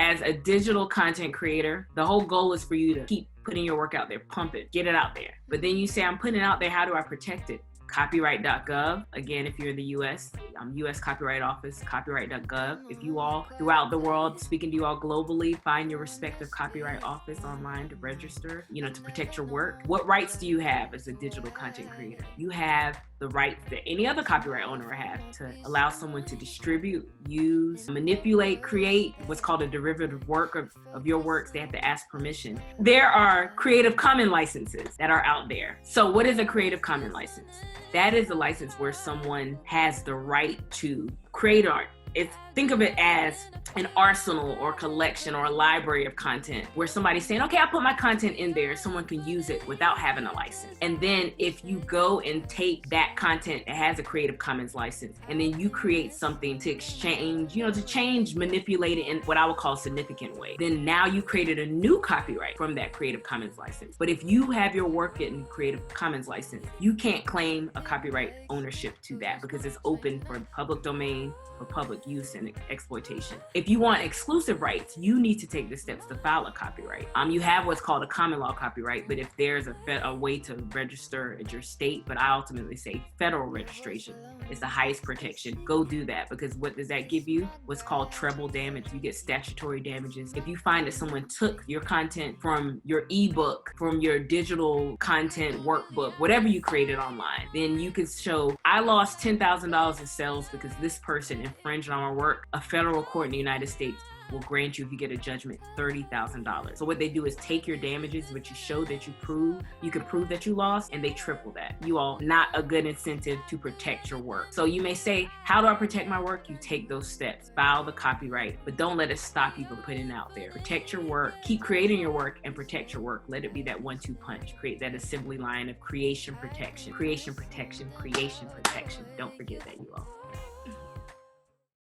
as a digital content creator, the whole goal is for you to keep putting your work out there, pump it, get it out there. But then you say, I'm putting it out there, how do I protect it? Copyright.gov. Again, if you're in the US, US Copyright Office, copyright.gov. If you all throughout the world, speaking to you all globally, find your respective copyright office online to register, to protect your work. What rights do you have as a digital content creator? You have the rights that any other copyright owner would have to allow someone to distribute, use, manipulate, create what's called a derivative work of your works. They have to ask permission. There are Creative Commons licenses that are out there. So what is a Creative Commons license? That is a license where someone has the right to create art. Think of it as an arsenal or collection or a library of content where somebody's saying, okay, I'll put my content in there. Someone can use it without having a license. And then if you go and take that content that has a Creative Commons license, and then you create something to exchange, manipulate it in what I would call a significant way, then now you created a new copyright from that Creative Commons license. But if you have your work in Creative Commons license, you can't claim a copyright ownership to that because it's open for public domain, for public use and exploitation. If you want exclusive rights, you need to take the steps to file a copyright. You have what's called a common law copyright, but if there's a way to register at your state, but I ultimately say federal registration is the highest protection, go do that, because what does that give you? What's called treble damage. You get statutory damages. If you find that someone took your content from your ebook, from your digital content workbook, whatever you created online, then you could show, I lost $10,000 in sales because this person infringed on my work. A federal court in the United States will grant you, if you get a judgment, $30,000. So what they do is take your damages, which you show that you can prove that you lost, and they triple that. You all, not a good incentive to protect your work. So you may say, how do I protect my work? You take those steps, file the copyright, but don't let it stop you from putting it out there. Protect your work, keep creating your work, and protect your work. Let it be that 1-2 punch. Create that assembly line of creation, protection, creation, protection, creation, protection. Don't forget that, you all.